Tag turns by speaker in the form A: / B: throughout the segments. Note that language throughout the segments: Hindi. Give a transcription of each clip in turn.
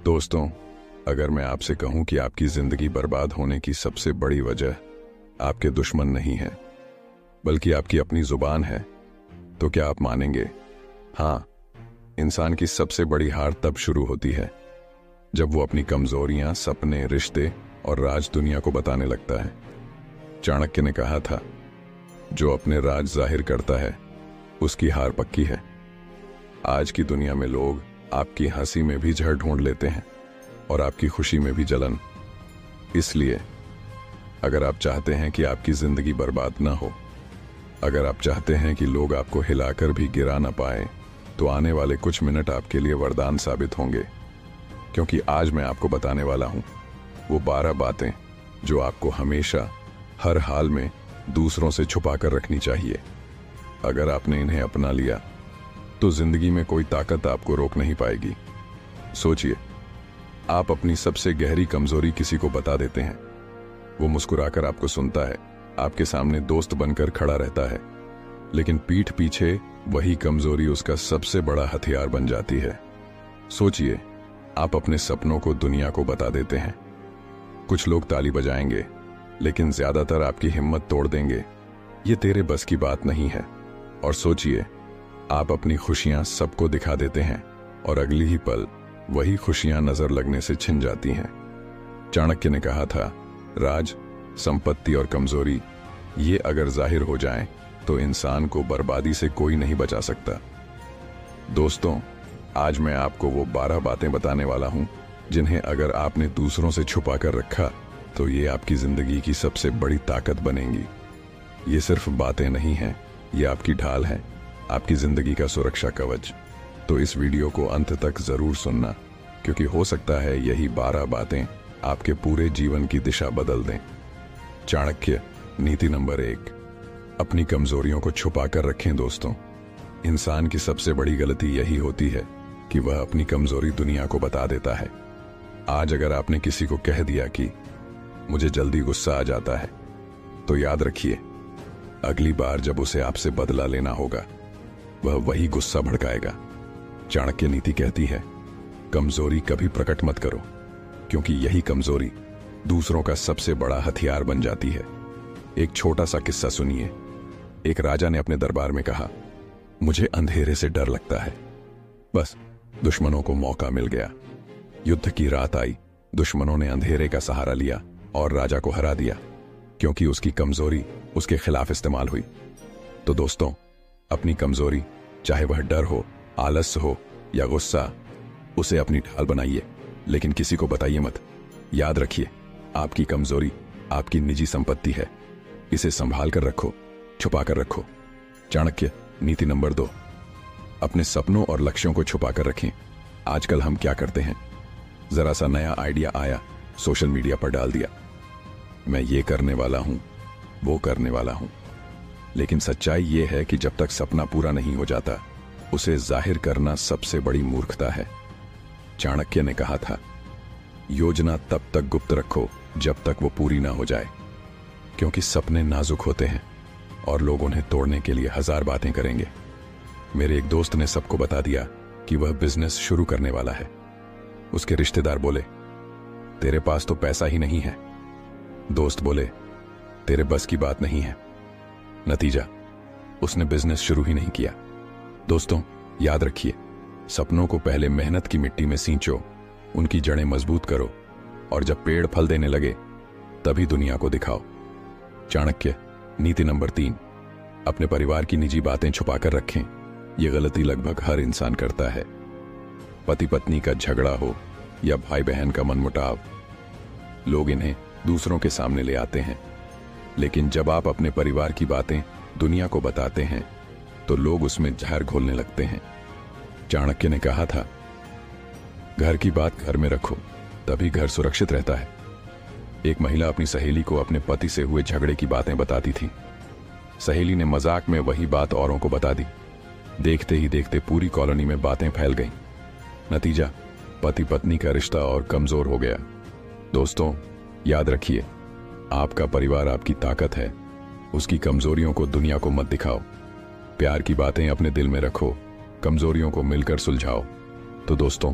A: दोस्तों, अगर मैं आपसे कहूं कि आपकी जिंदगी बर्बाद होने की सबसे बड़ी वजह आपके दुश्मन नहीं है बल्कि आपकी अपनी जुबान है, तो क्या आप मानेंगे? हाँ, इंसान की सबसे बड़ी हार तब शुरू होती है जब वो अपनी कमजोरियां, सपने, रिश्ते और राज दुनिया को बताने लगता है। चाणक्य ने कहा था, जो अपने राज जाहिर करता है उसकी हार पक्की है। आज की दुनिया में लोग आपकी हंसी में भी जहर ढूंढ लेते हैं और आपकी खुशी में भी जलन। इसलिए अगर आप चाहते हैं कि आपकी जिंदगी बर्बाद ना हो, अगर आप चाहते हैं कि लोग आपको हिलाकर भी गिरा ना पाए, तो आने वाले कुछ मिनट आपके लिए वरदान साबित होंगे। क्योंकि आज मैं आपको बताने वाला हूं वो 12 बातें जो आपको हमेशा, हर हाल में दूसरों से छुपा कर रखनी चाहिए। अगर आपने इन्हें अपना लिया तो जिंदगी में कोई ताकत आपको रोक नहीं पाएगी। सोचिए, आप अपनी सबसे गहरी कमजोरी किसी को बता देते हैं। वो मुस्कुराकर आपको सुनता है, आपके सामने दोस्त बनकर खड़ा रहता है, लेकिन पीठ पीछे वही कमजोरी उसका सबसे बड़ा हथियार बन जाती है। सोचिए, आप अपने सपनों को दुनिया को बता देते हैं। कुछ लोग ताली बजाएंगे, लेकिन ज्यादातर आपकी हिम्मत तोड़ देंगे, ये तेरे बस की बात नहीं है। और सोचिए, आप अपनी खुशियां सबको दिखा देते हैं और अगली ही पल वही खुशियां नजर लगने से छिन जाती हैं। चाणक्य ने कहा था, राज, संपत्ति और कमजोरी ये अगर जाहिर हो जाएं, तो इंसान को बर्बादी से कोई नहीं बचा सकता। दोस्तों, आज मैं आपको वो 12 बातें बताने वाला हूं जिन्हें अगर आपने दूसरों से छुपा कर रखा तो ये आपकी जिंदगी की सबसे बड़ी ताकत बनेंगी। ये सिर्फ बातें नहीं हैं, ये आपकी ढाल है, आपकी जिंदगी का सुरक्षा कवच। तो इस वीडियो को अंत तक जरूर सुनना, क्योंकि हो सकता है यही 12 बातें आपके पूरे जीवन की दिशा बदल दें। चाणक्य नीति नंबर 1, अपनी कमजोरियों को छुपा कर रखें। दोस्तों, इंसान की सबसे बड़ी गलती यही होती है कि वह अपनी कमजोरी दुनिया को बता देता है। आज अगर आपने किसी को कह दिया कि मुझे जल्दी गुस्सा आ जाता है, तो याद रखिए, अगली बार जब उसे आपसे बदला लेना होगा, वह वही गुस्सा भड़काएगा। चाणक्य नीति कहती है, कमजोरी कभी प्रकट मत करो, क्योंकि यही कमजोरी दूसरों का सबसे बड़ा हथियार बन जाती है। एक छोटा सा किस्सा सुनिए। एक राजा ने अपने दरबार में कहा, मुझे अंधेरे से डर लगता है। बस दुश्मनों को मौका मिल गया। युद्ध की रात आई, दुश्मनों ने अंधेरे का सहारा लिया और राजा को हरा दिया, क्योंकि उसकी कमजोरी उसके खिलाफ इस्तेमाल हुई। तो दोस्तों, अपनी कमजोरी, चाहे वह डर हो, आलस्य हो या गुस्सा, उसे अपनी ढाल बनाइए, लेकिन किसी को बताइए मत। याद रखिए, आपकी कमजोरी आपकी निजी संपत्ति है, इसे संभाल कर रखो, छुपा कर रखो। चाणक्य नीति नंबर 2, अपने सपनों और लक्ष्यों को छुपा कर रखें। आजकल हम क्या करते हैं, जरा सा नया आइडिया आया, सोशल मीडिया पर डाल दिया, मैं ये करने वाला हूं, वो करने वाला हूं। लेकिन सच्चाई ये है कि जब तक सपना पूरा नहीं हो जाता, उसे जाहिर करना सबसे बड़ी मूर्खता है। चाणक्य ने कहा था, योजना तब तक गुप्त रखो जब तक वो पूरी ना हो जाए, क्योंकि सपने नाजुक होते हैं और लोग उन्हें तोड़ने के लिए 1000 बातें करेंगे। मेरे एक दोस्त ने सबको बता दिया कि वह बिजनेस शुरू करने वाला है। उसके रिश्तेदार बोले, तेरे पास तो पैसा ही नहीं है। दोस्त बोले, तेरे बस की बात नहीं है। नतीजा, उसने बिजनेस शुरू ही नहीं किया। दोस्तों, याद रखिए, सपनों को पहले मेहनत की मिट्टी में सींचो, उनकी जड़ें मजबूत करो, और जब पेड़ फल देने लगे तभी दुनिया को दिखाओ। चाणक्य नीति नंबर 3, अपने परिवार की निजी बातें छुपा कर रखें। यह गलती लगभग हर इंसान करता है। पति पत्नी का झगड़ा हो या भाई बहन का मनमुटाव, लोग इन्हें दूसरों के सामने ले आते हैं, लेकिन जब आप अपने परिवार की बातें दुनिया को बताते हैं तो लोग उसमें जहर घोलने लगते हैं। चाणक्य ने कहा था, घर की बात घर में रखो, तभी घर सुरक्षित रहता है। एक महिला अपनी सहेली को अपने पति से हुए झगड़े की बातें बताती थी। सहेली ने मजाक में वही बात औरों को बता दी। देखते ही देखते पूरी कॉलोनी में बातें फैल गईं। नतीजा, पति पत्नी का रिश्ता और कमजोर हो गया। दोस्तों, याद रखिए, आपका परिवार आपकी ताकत है, उसकी कमजोरियों को दुनिया को मत दिखाओ। प्यार की बातें अपने दिल में रखो, कमजोरियों को मिलकर सुलझाओ। तो दोस्तों,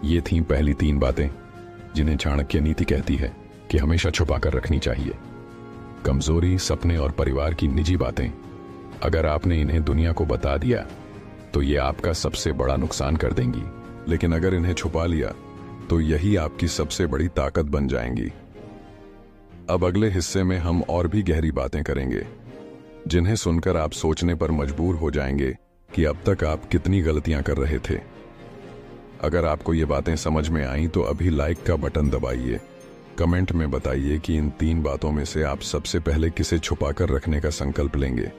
A: ये थीं पहली 3 बातें जिन्हें चाणक्य नीति कहती है कि हमेशा छुपाकर रखनी चाहिए। कमजोरी, सपने और परिवार की निजी बातें। अगर आपने इन्हें दुनिया को बता दिया तो ये आपका सबसे बड़ा नुकसान कर देंगी, लेकिन अगर इन्हें छुपा लिया तो यही आपकी सबसे बड़ी ताकत बन जाएंगी। अब अगले हिस्से में हम और भी गहरी बातें करेंगे जिन्हें सुनकर आप सोचने पर मजबूर हो जाएंगे कि अब तक आप कितनी गलतियां कर रहे थे। अगर आपको ये बातें समझ में आईं तो अभी लाइक का बटन दबाइए। कमेंट में बताइए कि इन 3 बातों में से आप सबसे पहले किसे छुपाकर रखने का संकल्प लेंगे।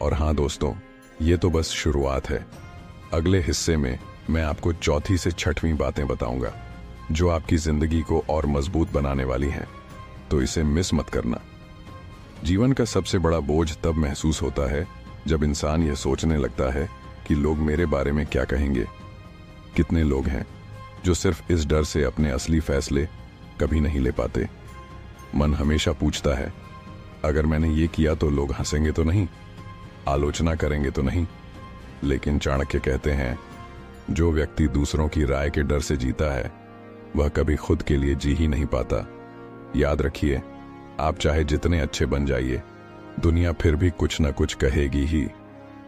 A: और हाँ दोस्तों, ये तो बस शुरुआत है। अगले हिस्से में मैं आपको चौथी से 6वीं बातें बताऊंगा जो आपकी जिंदगी को और मजबूत बनाने वाली हैं, तो इसे मिस मत करना। जीवन का सबसे बड़ा बोझ तब महसूस होता है जब इंसान यह सोचने लगता है कि लोग मेरे बारे में क्या कहेंगे। कितने लोग हैं जो सिर्फ इस डर से अपने असली फैसले कभी नहीं ले पाते। मन हमेशा पूछता है, अगर मैंने ये किया तो लोग हंसेंगे तो नहीं, आलोचना करेंगे तो नहीं। लेकिन चाणक्य कहते हैं, जो व्यक्ति दूसरों की राय के डर से जीता है वह कभी खुद के लिए जी ही नहीं पाता। याद रखिए, आप चाहे जितने अच्छे बन जाइए, दुनिया फिर भी कुछ न कुछ कहेगी ही।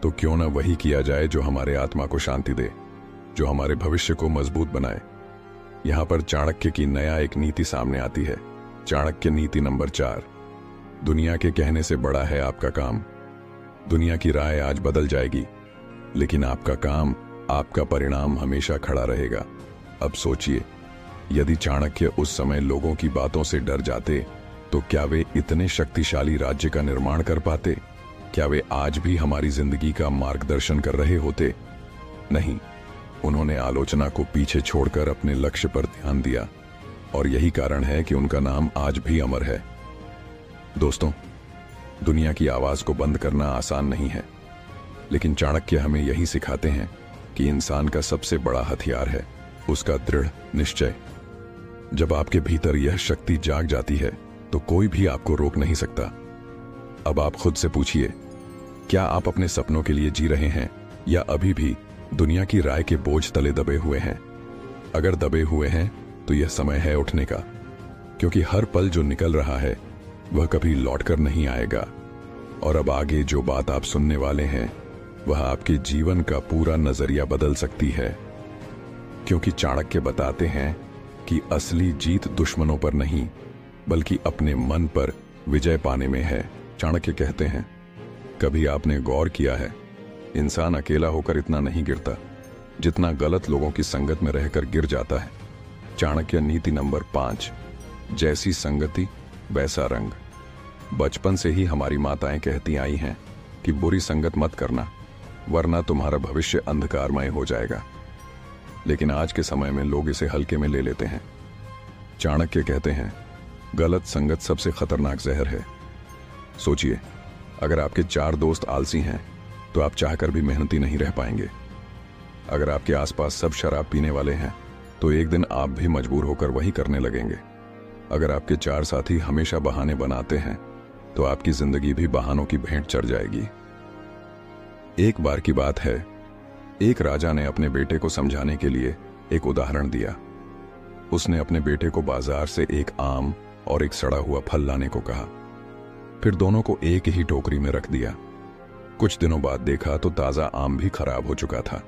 A: तो क्यों न वही किया जाए जो हमारे आत्मा को शांति दे, जो हमारे भविष्य को मजबूत बनाए। यहां पर चाणक्य की नया एक नीति सामने आती है। चाणक्य नीति नंबर 4, दुनिया के कहने से बड़ा है आपका काम। दुनिया की राय आज बदल जाएगी, लेकिन आपका काम, आपका परिणाम हमेशा खड़ा रहेगा। अब सोचिए, यदि चाणक्य उस समय लोगों की बातों से डर जाते तो क्या वे इतने शक्तिशाली राज्य का निर्माण कर पाते? क्या वे आज भी हमारी जिंदगी का मार्गदर्शन कर रहे होते? नहीं, उन्होंने आलोचना को पीछे छोड़कर अपने लक्ष्य पर ध्यान दिया, और यही कारण है कि उनका नाम आज भी अमर है। दोस्तों, दुनिया की आवाज को बंद करना आसान नहीं है, लेकिन चाणक्य हमें यही सिखाते हैं कि इंसान का सबसे बड़ा हथियार है उसका दृढ़ निश्चय। जब आपके भीतर यह शक्ति जाग जाती है तो कोई भी आपको रोक नहीं सकता। अब आप खुद से पूछिए, क्या आप अपने सपनों के लिए जी रहे हैं या अभी भी दुनिया की राय के बोझ तले दबे हुए हैं? अगर दबे हुए हैं तो यह समय है उठने का, क्योंकि हर पल जो निकल रहा है वह कभी लौटकर नहीं आएगा। और अब आगे जो बात आप सुनने वाले हैं वह आपके जीवन का पूरा नजरिया बदल सकती है, क्योंकि चाणक्य बताते हैं कि असली जीत दुश्मनों पर नहीं बल्कि अपने मन पर विजय पाने में है। चाणक्य कहते हैं, कभी आपने गौर किया है, इंसान अकेला होकर इतना नहीं गिरता जितना गलत लोगों की संगत में रहकर गिर जाता है। चाणक्य नीति नंबर 5, जैसी संगति वैसा रंग। बचपन से ही हमारी माताएं कहती आई हैं कि बुरी संगत मत करना, वरना तुम्हारा भविष्य अंधकारमय हो जाएगा। लेकिन आज के समय में लोग इसे हल्के में ले लेते हैं। चाणक्य कहते हैं, गलत संगत सबसे खतरनाक जहर है। सोचिए, अगर आपके 4 दोस्त आलसी हैं तो आप चाहकर भी मेहनती नहीं रह पाएंगे। अगर आपके आसपास सब शराब पीने वाले हैं तो एक दिन आप भी मजबूर होकर वही करने लगेंगे। अगर आपके 4 साथी हमेशा बहाने बनाते हैं तो आपकी जिंदगी भी बहानों की भेंट चढ़ जाएगी। एक बार की बात है, एक राजा ने अपने बेटे को समझाने के लिए एक उदाहरण दिया। उसने अपने बेटे को बाजार से एक आम और एक सड़ा हुआ फल लाने को कहा, फिर दोनों को एक ही टोकरी में रख दिया। कुछ दिनों बाद देखा तो ताजा आम भी खराब हो चुका था।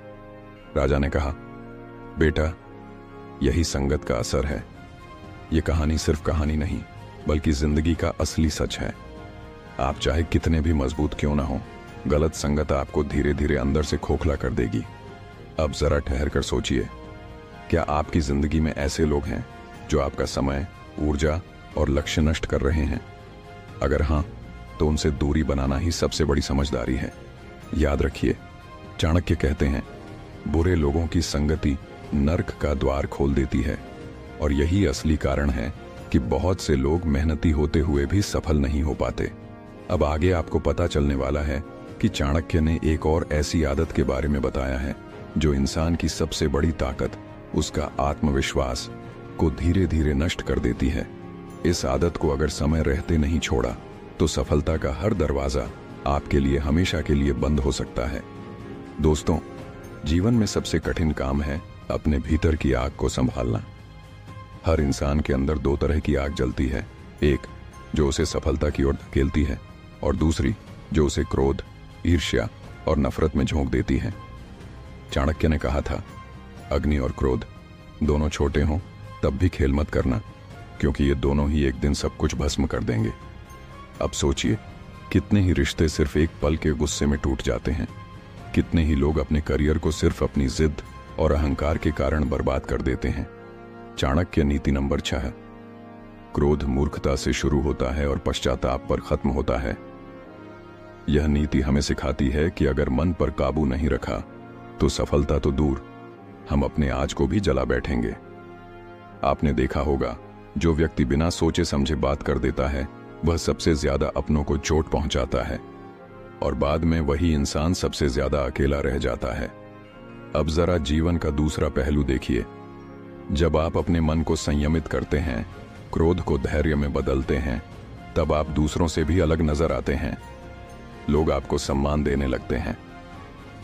A: राजा ने कहा, बेटा, यही संगत का असर है। यह कहानी सिर्फ कहानी नहीं बल्कि जिंदगी का असली सच है। आप चाहे कितने भी मजबूत क्यों ना हो, गलत संगत आपको धीरे धीरे अंदर से खोखला कर देगी। अब जरा ठहर कर सोचिए, क्या आपकी जिंदगी में ऐसे लोग हैं जो आपका समय, ऊर्जा और लक्ष्य नष्ट कर रहे हैं? अगर हां, तो उनसे दूरी बनाना ही सबसे बड़ी समझदारी है। याद रखिए, चाणक्य कहते हैं, बुरे लोगों की संगति नर्क का द्वार खोल देती है, और यही असली कारण है कि बहुत से लोग मेहनती होते हुए भी सफल नहीं हो पाते। अब आगे आपको पता चलने वाला है कि चाणक्य ने एक और ऐसी आदत के बारे में बताया है जो इंसान की सबसे बड़ी ताकत, उसका आत्मविश्वास, को धीरे धीरे नष्ट कर देती है। इस आदत को अगर समय रहते नहीं छोड़ा तो सफलता का हर दरवाजा आपके लिए हमेशा के लिए बंद हो सकता है। दोस्तों, जीवन में सबसे कठिन काम है अपने भीतर की आग को संभालना। हर इंसान के अंदर दो तरह की आग जलती है, एक जो उसे सफलता की ओर धकेलती है और दूसरी जो उसे क्रोध, ईर्ष्या और नफरत में झोंक देती है। चाणक्य ने कहा था, अग्नि और क्रोध दोनों छोटे हों तब भी खेल मत करना, क्योंकि ये दोनों ही एक दिन सब कुछ भस्म कर देंगे। अब सोचिए, कितने ही रिश्ते सिर्फ एक पल के गुस्से में टूट जाते हैं। कितने ही लोग अपने करियर को सिर्फ अपनी जिद और अहंकार के कारण बर्बाद कर देते हैं। चाणक्य नीति नंबर 6, क्रोध मूर्खता से शुरू होता है और पश्चाताप पर खत्म होता है। यह नीति हमें सिखाती है कि अगर मन पर काबू नहीं रखा तो सफलता तो दूर, हम अपने आज को भी जला बैठेंगे। आपने देखा होगा, जो व्यक्ति बिना सोचे समझे बात कर देता है वह सबसे ज्यादा अपनों को चोट पहुंचाता है और बाद में वही इंसान सबसे ज्यादा अकेला रह जाता है। अब जरा जीवन का दूसरा पहलू देखिए। जब आप अपने मन को संयमित करते हैं, क्रोध को धैर्य में बदलते हैं, तब आप दूसरों से भी अलग नजर आते हैं। लोग आपको सम्मान देने लगते हैं,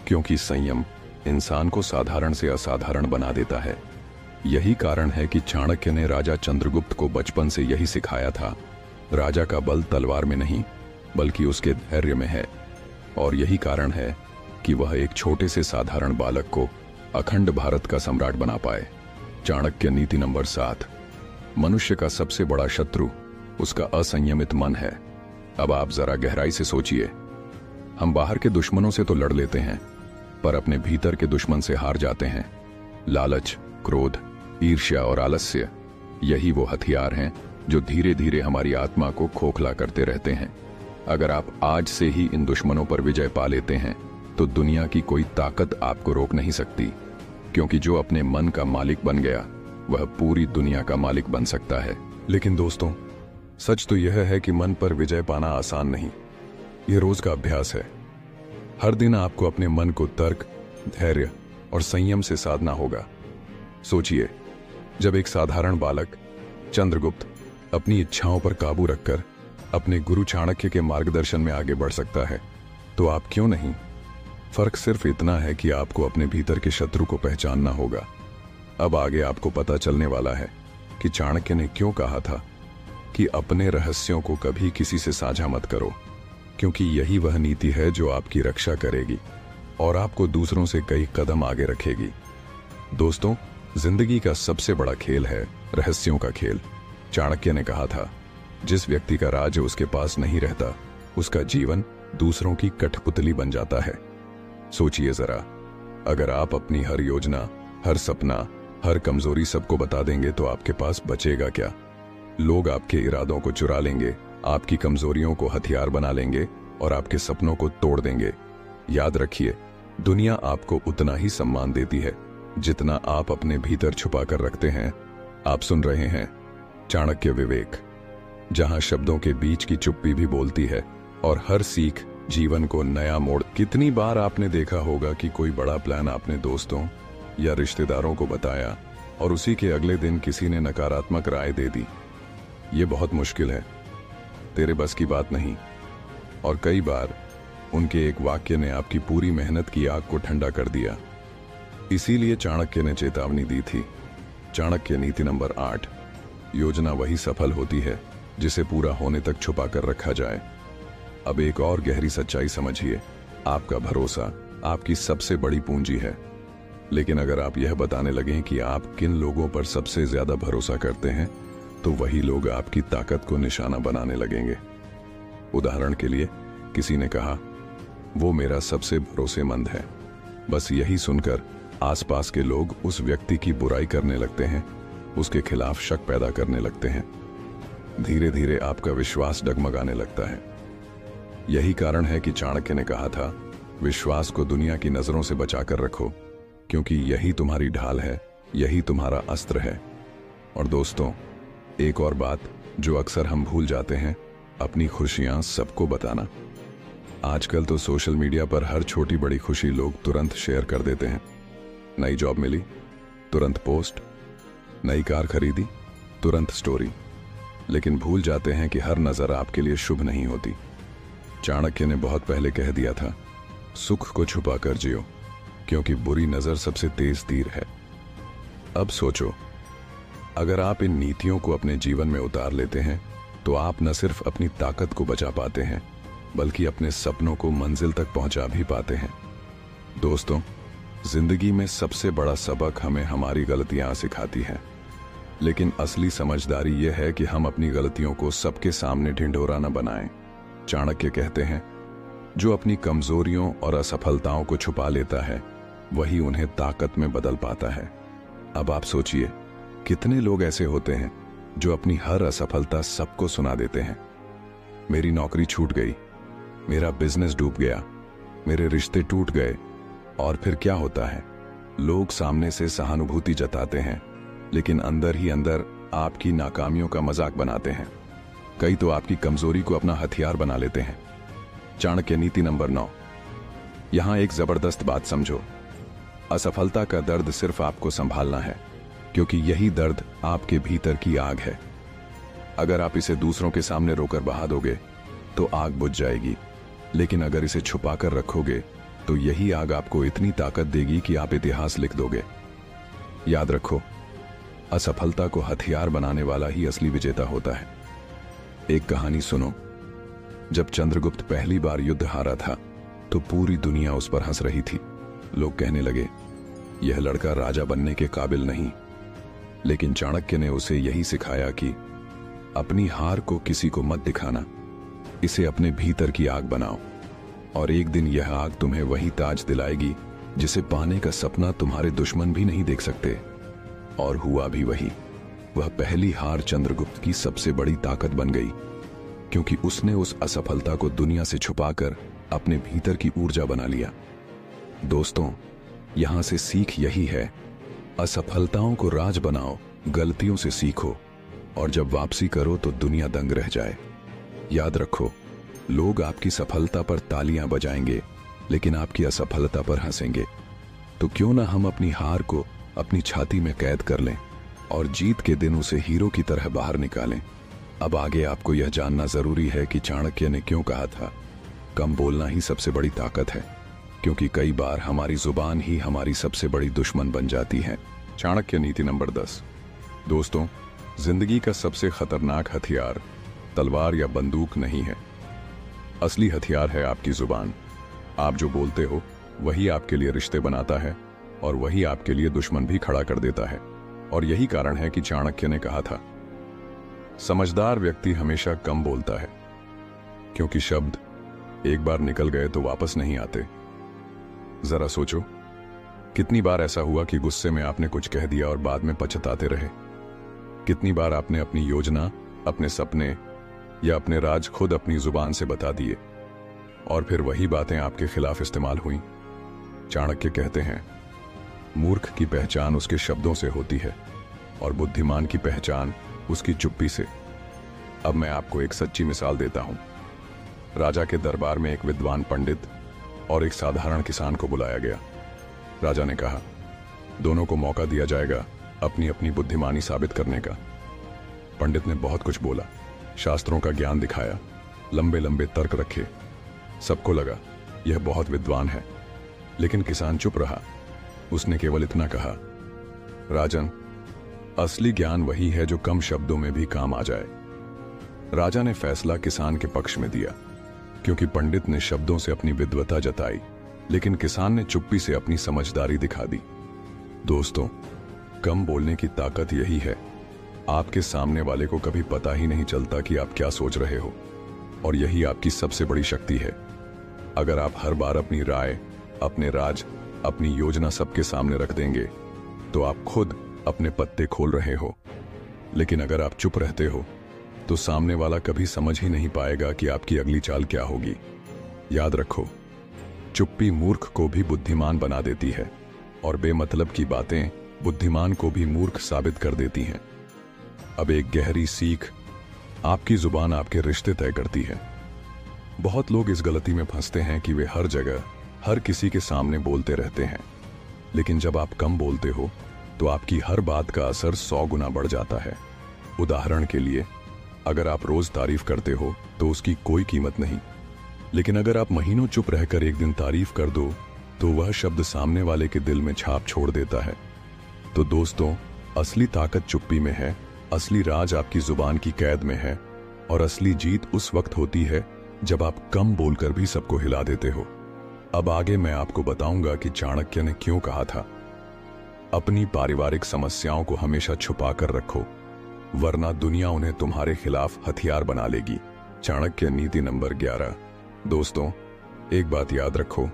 A: क्योंकि संयम इंसान को साधारण से असाधारण बना देता है। यही कारण है कि चाणक्य ने राजा चंद्रगुप्त को बचपन से यही सिखाया था, राजा का बल तलवार में नहीं बल्कि उसके धैर्य में है। और यही कारण है कि वह एक छोटे से साधारण बालक को अखंड भारत का सम्राट बना पाए। चाणक्य नीति नंबर 7, मनुष्य का सबसे बड़ा शत्रु उसका असंयमित मन है। अब आप जरा गहराई से सोचिए, हम बाहर के दुश्मनों से तो लड़ लेते हैं, पर अपने भीतर के दुश्मन से हार जाते हैं। लालच, क्रोध, ईर्ष्या और आलस्य, यही वो हथियार हैं जो धीरे धीरे हमारी आत्मा को खोखला करते रहते हैं। अगर आप आज से ही इन दुश्मनों पर विजय पा लेते हैं तो दुनिया की कोई ताकत आपको रोक नहीं सकती, क्योंकि जो अपने मन का मालिक बन गया वह पूरी दुनिया का मालिक बन सकता है। लेकिन दोस्तों, सच तो यह है कि मन पर विजय पाना आसान नहीं, यह रोज का अभ्यास है। हर दिन आपको अपने मन को तर्क, धैर्य और संयम से साधना होगा। सोचिए, जब एक साधारण बालक चंद्रगुप्त अपनी इच्छाओं पर काबू रखकर अपने गुरु चाणक्य के मार्गदर्शन में आगे बढ़ सकता है, तो आप क्यों नहीं? फर्क सिर्फ इतना है कि आपको अपने भीतर के शत्रु को पहचानना होगा। अब आगे आपको पता चलने वाला है कि चाणक्य ने क्यों कहा था कि अपने रहस्यों को कभी किसी से साझा मत करो, क्योंकि यही वह नीति है जो आपकी रक्षा करेगी और आपको दूसरों से कई कदम आगे रखेगी। दोस्तों, जिंदगी का सबसे बड़ा खेल है रहस्यों का खेल। चाणक्य ने कहा था, जिस व्यक्ति का राज उसके पास नहीं रहता, उसका जीवन दूसरों की कठपुतली बन जाता है। सोचिए जरा, अगर आप अपनी हर योजना, हर सपना, हर कमजोरी सबको बता देंगे तो आपके पास बचेगा क्या? लोग आपके इरादों को चुरा लेंगे, आपकी कमजोरियों को हथियार बना लेंगे और आपके सपनों को तोड़ देंगे। याद रखिए, दुनिया आपको उतना ही सम्मान देती है जितना आप अपने भीतर छुपा कर रखते हैं। आप सुन रहे हैं चाणक्य विवेक, जहां शब्दों के बीच की चुप्पी भी बोलती है और हर सीख जीवन को नया मोड़। कितनी बार आपने देखा होगा कि कोई बड़ा प्लान आपने दोस्तों या रिश्तेदारों को बताया और उसी के अगले दिन किसी ने नकारात्मक राय दे दी। ये बहुत मुश्किल है, तेरे बस की बात नहीं। और कई बार उनके एक वाक्य ने आपकी पूरी मेहनत की आग को ठंडा कर दिया। इसीलिए चाणक्य ने चेतावनी दी थी। चाणक्य नीति नंबर 8, योजना वही सफल होती है जिसे पूरा होने तक छुपा कर रखा जाए। अब एक और गहरी सच्चाई समझिए, आपका भरोसा आपकी सबसे बड़ी पूंजी है। लेकिन अगर आप यह बताने लगें कि आप किन लोगों पर सबसे ज्यादा भरोसा करते हैं, तो वही लोग आपकी ताकत को निशाना बनाने लगेंगे। उदाहरण के लिए, किसी ने कहा, वो मेरा सबसे भरोसेमंद है। बस यही सुनकर आसपास के लोग उस व्यक्ति की बुराई करने लगते हैं, उसके खिलाफ शक पैदा करने लगते हैं। धीरे धीरे आपका विश्वास डगमगाने लगता है। यही कारण है कि चाणक्य ने कहा था, विश्वास को दुनिया की नजरों से बचाकर रखो, क्योंकि यही तुम्हारी ढाल है, यही तुम्हारा अस्त्र है। और दोस्तों, एक और बात जो अक्सर हम भूल जाते हैं, अपनी खुशियां सबको बताना। आजकल तो सोशल मीडिया पर हर छोटी बड़ी खुशी लोग तुरंत शेयर कर देते हैं। नई जॉब मिली, तुरंत पोस्ट। नई कार खरीदी, तुरंत स्टोरी। लेकिन भूल जाते हैं कि हर नजर आपके लिए शुभ नहीं होती। चाणक्य ने बहुत पहले कह दिया था, सुख को छुपा कर जियो, क्योंकि बुरी नजर सबसे तेज तीर है। अब सोचो, अगर आप इन नीतियों को अपने जीवन में उतार लेते हैं तो आप न सिर्फ अपनी ताकत को बचा पाते हैं बल्कि अपने सपनों को मंजिल तक पहुंचा भी पाते हैं। दोस्तों, जिंदगी में सबसे बड़ा सबक हमें हमारी गलतियां सिखाती हैं, लेकिन असली समझदारी यह है कि हम अपनी गलतियों को सबके सामने ढिंढोरा न बनाएं। चाणक्य कहते हैं, जो अपनी कमजोरियों और असफलताओं को छुपा लेता है वही उन्हें ताकत में बदल पाता है। अब आप सोचिए, कितने लोग ऐसे होते हैं जो अपनी हर असफलता सबको सुना देते हैं। मेरी नौकरी छूट गई, मेरा बिजनेस डूब गया, मेरे रिश्ते टूट गए। और फिर क्या होता है? लोग सामने से सहानुभूति जताते हैं, लेकिन अंदर ही अंदर आपकी नाकामियों का मजाक बनाते हैं। कई तो आपकी कमजोरी को अपना हथियार बना लेते हैं। चाणक्य नीति नंबर 9। यहां एक जबरदस्त बात समझो, असफलता का दर्द सिर्फ आपको संभालना है, क्योंकि यही दर्द आपके भीतर की आग है। अगर आप इसे दूसरों के सामने रोकर बहा दोगे तो आग बुझ जाएगी, लेकिन अगर इसे छुपाकर रखोगे तो यही आग आपको इतनी ताकत देगी कि आप इतिहास लिख दोगे। याद रखो, असफलता को हथियार बनाने वाला ही असली विजेता होता है। एक कहानी सुनो। जब चंद्रगुप्त पहली बार युद्ध हारा था तो पूरी दुनिया उस पर हंस रही थी। लोग कहने लगे, यह लड़का राजा बनने के काबिल नहीं। लेकिन चाणक्य ने उसे यही सिखाया कि अपनी हार को किसी को मत दिखाना, इसे अपने भीतर की आग बनाओ, और एक दिन यह आग तुम्हें वही ताज दिलाएगी जिसे पाने का सपना तुम्हारे दुश्मन भी नहीं देख सकते। और हुआ भी वही। वह पहली हार चंद्रगुप्त की सबसे बड़ी ताकत बन गई, क्योंकि उसने उस असफलता को दुनिया से छुपाकर अपने भीतर की ऊर्जा बना लिया। दोस्तों, यहां से सीख यही है, असफलताओं को राज बनाओ, गलतियों से सीखो, और जब वापसी करो तो दुनिया दंग रह जाए। याद रखो, लोग आपकी सफलता पर तालियां बजाएंगे, लेकिन आपकी असफलता पर हंसेंगे। तो क्यों ना हम अपनी हार को अपनी छाती में कैद कर लें और जीत के दिन उसे हीरो की तरह बाहर निकालें। अब आगे आपको यह जानना जरूरी है कि चाणक्य ने क्यों कहा था, कम बोलना ही सबसे बड़ी ताकत है, क्योंकि कई बार हमारी जुबान ही हमारी सबसे बड़ी दुश्मन बन जाती है। चाणक्य नीति नंबर 10। दोस्तों, जिंदगी का सबसे खतरनाक हथियार तलवार या बंदूक नहीं है। असली हथियार है आपकी जुबान। आप जो बोलते हो वही आपके लिए रिश्ते बनाता है और वही आपके लिए दुश्मन भी खड़ा कर देता है। और यही कारण है कि चाणक्य ने कहा था, समझदार व्यक्ति हमेशा कम बोलता है, क्योंकि शब्द एक बार निकल गए तो वापस नहीं आते। जरा सोचो, कितनी बार ऐसा हुआ कि गुस्से में आपने कुछ कह दिया और बाद में पछताते रहे। कितनी बार आपने अपनी योजना, अपने सपने या अपने राज खुद अपनी जुबान से बता दिए और फिर वही बातें आपके खिलाफ इस्तेमाल हुई। चाणक्य कहते हैं, मूर्ख की पहचान उसके शब्दों से होती है और बुद्धिमान की पहचान उसकी चुप्पी से। अब मैं आपको एक सच्ची मिसाल देता हूं। राजा के दरबार में एक विद्वान पंडित और एक साधारण किसान को बुलाया गया। राजा ने कहा, दोनों को मौका दिया जाएगा अपनी अपनी बुद्धिमानी साबित करने का। पंडित ने बहुत कुछ बोला, शास्त्रों का ज्ञान दिखाया, लंबे लंबे तर्क रखे। सबको लगा यह बहुत विद्वान है, लेकिन किसान चुप रहा। उसने केवल इतना कहा, राजन, असली ज्ञान वही है जो कम शब्दों में भी काम आ जाए। राजा ने फैसला किसान के पक्ष में दिया, क्योंकि पंडित ने शब्दों से अपनी विद्वता जताई, लेकिन किसान ने चुप्पी से अपनी समझदारी दिखा दी। दोस्तों, कम बोलने की ताकत यही है, आपके सामने वाले को कभी पता ही नहीं चलता कि आप क्या सोच रहे हो, और यही आपकी सबसे बड़ी शक्ति है। अगर आप हर बार अपनी राय, अपने राज, अपनी योजना सबके सामने रख देंगे तो आप खुद अपने पत्ते खोल रहे हो। लेकिन अगर आप चुप रहते हो तो सामने वाला कभी समझ ही नहीं पाएगा कि आपकी अगली चाल क्या होगी। याद रखो, चुप्पी मूर्ख को भी बुद्धिमान बना देती है और बेमतलब की बातें बुद्धिमान को भी मूर्ख साबित कर देती हैं। अब एक गहरी सीख, आपकी जुबान आपके रिश्ते तय करती है। बहुत लोग इस गलती में फंसते हैं कि वे हर जगह हर किसी के सामने बोलते रहते हैं, लेकिन जब आप कम बोलते हो तो आपकी हर बात का असर 100 गुना बढ़ जाता है। उदाहरण के लिए, अगर आप रोज तारीफ करते हो तो उसकी कोई कीमत नहीं, लेकिन अगर आप महीनों चुप रहकर एक दिन तारीफ कर दो तो वह शब्द सामने वाले के दिल में छाप छोड़ देता है। तो दोस्तों, असली ताकत चुप्पी में है, असली राज आपकी जुबान की कैद में है, और असली जीत उस वक्त होती है जब आप कम बोलकर भी सबको हिला देते हो। अब आगे मैं आपको बताऊंगा कि चाणक्य ने क्यों कहा था, अपनी पारिवारिक समस्याओं को हमेशा छुपा कर रखो, वरना दुनिया उन्हें तुम्हारे खिलाफ हथियार बना लेगी। चाणक्य नीति नंबर 11। दोस्तों, एक बात याद रखो,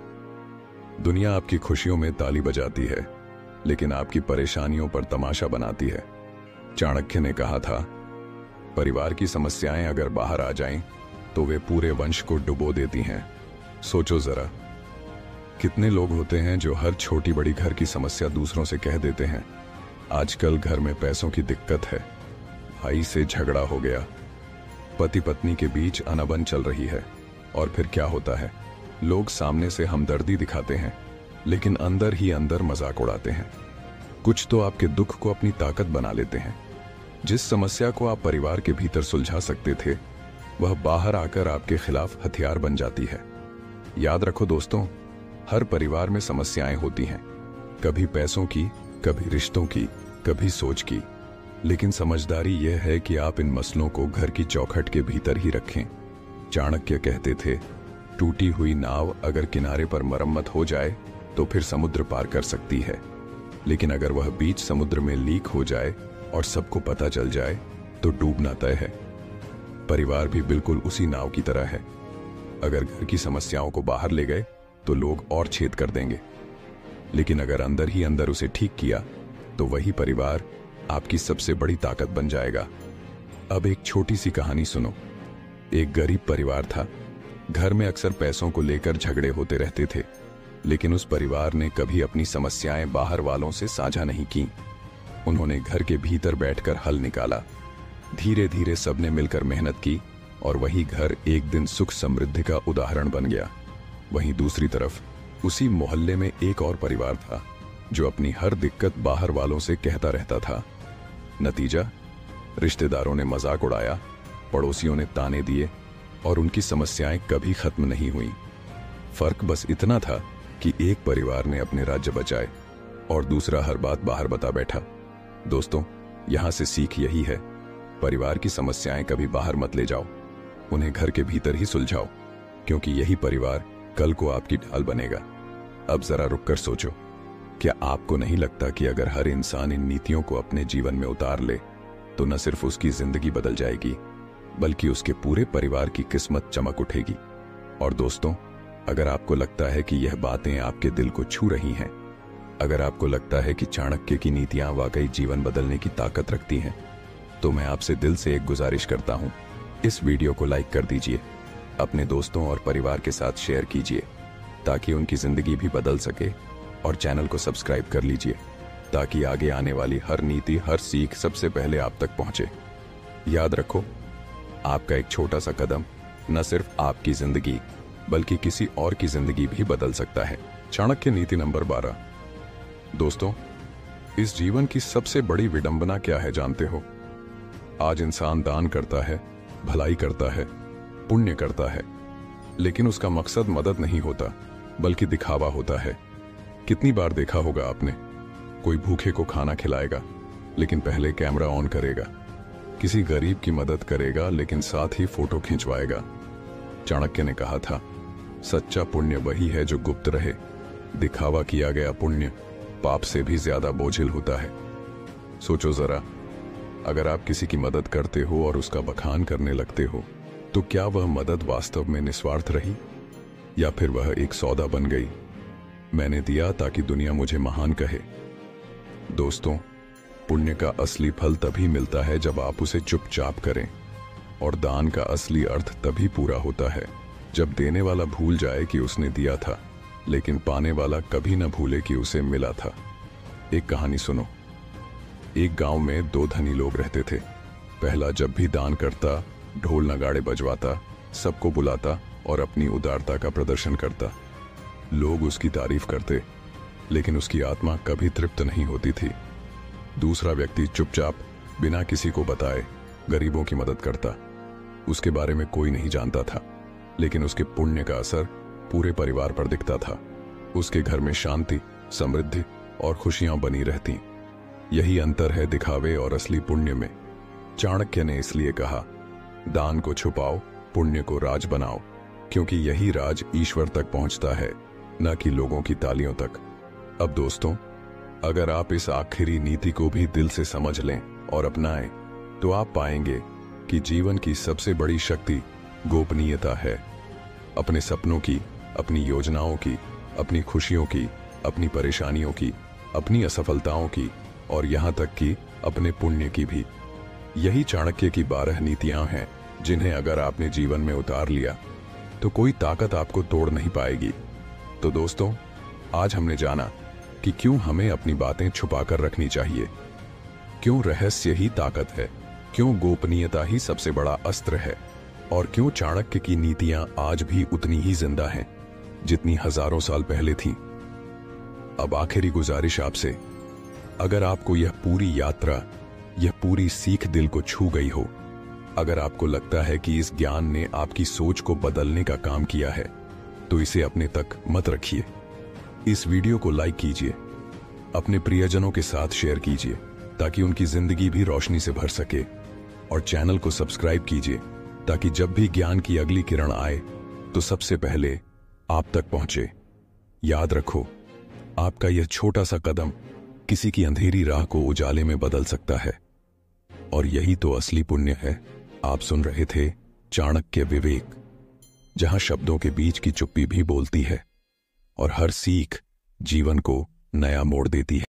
A: दुनिया आपकी खुशियों में ताली बजाती है, लेकिन आपकी परेशानियों पर तमाशा बनाती है। चाणक्य ने कहा था, परिवार की समस्याएं अगर बाहर आ जाएं, तो वे पूरे वंश को डुबो देती हैं। सोचो जरा, कितने लोग होते हैं जो हर छोटी बड़ी घर की समस्या दूसरों से कह देते हैं। आजकल घर में पैसों की दिक्कत है, भाई से झगड़ा हो गया, पति पत्नी के बीच अनबन चल रही है, और फिर क्या होता है, लोग सामने से हमदर्दी दिखाते हैं, लेकिन अंदर ही अंदर मजाक उड़ाते हैं। कुछ तो आपके दुख को अपनी ताकत बना लेते हैं। जिस समस्या को आप परिवार के भीतर सुलझा सकते थे, वह बाहर आकर आपके खिलाफ हथियार बन जाती है। याद रखो दोस्तों, हर परिवार में समस्याएं होती हैं, कभी पैसों की, कभी रिश्तों की, कभी सोच की, लेकिन समझदारी यह है कि आप इन मसलों को घर की चौखट के भीतर ही रखें। चाणक्य कहते थे, टूटी हुई नाव अगर किनारे पर मरम्मत हो जाए तो फिर समुद्र पार कर सकती है, लेकिन अगर वह बीच समुद्र में लीक हो जाए और सबको पता चल जाए तो डूबना तय है। परिवार भी बिल्कुल उसी नाव की तरह है। अगर घर की समस्याओं को बाहर ले गए तो लोग और छेद कर देंगे, लेकिन अगर अंदर ही अंदर उसे ठीक किया तो वही परिवार आपकी सबसे बड़ी ताकत बन जाएगा। अब एक छोटी सी कहानी सुनो। एक गरीब परिवार था। घर में अक्सर पैसों को लेकर झगड़े होते रहते थे, लेकिन उस परिवार ने कभी अपनी समस्याएं बाहर वालों से साझा नहीं की। उन्होंने घर के भीतर बैठकर हल निकाला। धीरे धीरे सबने मिलकर मेहनत की और वही घर एक दिन सुख समृद्धि का उदाहरण बन गया। वहीं दूसरी तरफ उसी मोहल्ले में एक और परिवार था जो अपनी हर दिक्कत बाहर वालों से कहता रहता था। नतीजा, रिश्तेदारों ने मजाक उड़ाया, पड़ोसियों ने ताने दिए, और उनकी समस्याएं कभी खत्म नहीं हुई। फर्क बस इतना था कि एक परिवार ने अपने राज्य बचाए और दूसरा हर बात बाहर बता बैठा। दोस्तों, यहां से सीख यही है, परिवार की समस्याएं कभी बाहर मत ले जाओ, उन्हें घर के भीतर ही सुलझाओ, क्योंकि यही परिवार कल को आपकी ढाल बनेगा। अब जरा रुककर सोचो, क्या आपको नहीं लगता कि अगर हर इंसान इन नीतियों को अपने जीवन में उतार ले तो न सिर्फ उसकी जिंदगी बदल जाएगी, बल्कि उसके पूरे परिवार की किस्मत चमक उठेगी। और दोस्तों, अगर आपको लगता है कि यह बातें आपके दिल को छू रही हैं, अगर आपको लगता है कि चाणक्य की नीतियां वाकई जीवन बदलने की ताकत रखती हैं, तो मैं आपसे दिल से एक गुजारिश करता हूं, इस वीडियो को लाइक कर दीजिए, अपने दोस्तों और परिवार के साथ शेयर कीजिए ताकि उनकी जिंदगी भी बदल सके, और चैनल को सब्सक्राइब कर लीजिए ताकि आगे आने वाली हर नीति, हर सीख सबसे पहले आप तक पहुंचे। याद रखो, आपका एक छोटा सा कदम न सिर्फ आपकी जिंदगी बल्कि किसी और की जिंदगी भी बदल सकता है। चाणक्य नीति नंबर 12। दोस्तों, इस जीवन की सबसे बड़ी विडंबना क्या है जानते हो? आज इंसान दान करता है, भलाई करता है, पुण्य करता है, लेकिन उसका मकसद मदद नहीं होता बल्कि दिखावा होता है। कितनी बार देखा होगा आपने, कोई भूखे को खाना खिलाएगा लेकिन पहले कैमरा ऑन करेगा, किसी गरीब की मदद करेगा लेकिन साथ ही फोटो खिंचवाएगा। चाणक्य ने कहा था, सच्चा पुण्य वही है जो गुप्त रहे, दिखावा किया गया पुण्य पाप से भी ज्यादा बोझिल होता है। सोचो जरा, अगर आप किसी की मदद करते हो और उसका बखान करने लगते हो, तो क्या वह मदद वास्तव में निस्वार्थ रही या फिर वह एक सौदा बन गई? मैंने दिया ताकि दुनिया मुझे महान कहे। दोस्तों, पुण्य का असली फल तभी मिलता है जब आप उसे चुपचाप करें, और दान का असली अर्थ तभी पूरा होता है जब देने वाला भूल जाए कि उसने दिया था, लेकिन पाने वाला कभी न भूले कि उसे मिला था। एक कहानी सुनो। एक गांव में दो धनी लोग रहते थे। पहला जब भी दान करता, ढोल नगाड़े बजवाता, सबको बुलाता और अपनी उदारता का प्रदर्शन करता। लोग उसकी तारीफ करते, लेकिन उसकी आत्मा कभी तृप्त नहीं होती थी। दूसरा व्यक्ति चुपचाप बिना किसी को बताए गरीबों की मदद करता। उसके बारे में कोई नहीं जानता था, लेकिन उसके पुण्य का असर पूरे परिवार पर दिखता था। उसके घर में शांति, समृद्धि और खुशियां बनी रहती। यही अंतर है दिखावे और असली पुण्य में। चाणक्य ने इसलिए कहा, दान को छुपाओ, पुण्य को राज बनाओ, क्योंकि यही राज ईश्वर तक पहुंचता है, न कि लोगों की तालियों तक। अब दोस्तों, अगर आप इस आखिरी नीति को भी दिल से समझ लें और अपनाएं, तो आप पाएंगे कि जीवन की सबसे बड़ी शक्ति गोपनीयता है। अपने सपनों की, अपनी योजनाओं की, अपनी खुशियों की, अपनी परेशानियों की, अपनी असफलताओं की और यहां तक कि अपने पुण्य की भी। यही चाणक्य की 12 नीतियां हैं, जिन्हें अगर आपने जीवन में उतार लिया तो कोई ताकत आपको तोड़ नहीं पाएगी। तो दोस्तों, आज हमने जाना कि क्यों हमें अपनी बातें छुपाकर रखनी चाहिए, क्यों रहस्य ही ताकत है, क्यों गोपनीयता ही सबसे बड़ा अस्त्र है, और क्यों चाणक्य की नीतियां आज भी उतनी ही जिंदा हैं जितनी हजारों साल पहले थीं। अब आखिरी गुजारिश आपसे, अगर आपको यह पूरी यात्रा, यह पूरी सीख दिल को छू गई हो, अगर आपको लगता है कि इस ज्ञान ने आपकी सोच को बदलने का काम किया है, तो इसे अपने तक मत रखिए। इस वीडियो को लाइक कीजिए, अपने प्रियजनों के साथ शेयर कीजिए ताकि उनकी जिंदगी भी रोशनी से भर सके, और चैनल को सब्सक्राइब कीजिए ताकि जब भी ज्ञान की अगली किरण आए तो सबसे पहले आप तक पहुंचे। याद रखो, आपका यह छोटा सा कदम किसी की अंधेरी राह को उजाले में बदल सकता है, और यही तो असली पुण्य है। आप सुन रहे थे चाणक्य विवेक, जहां शब्दों के बीच की चुप्पी भी बोलती है और हर सीख जीवन को नया मोड़ देती है।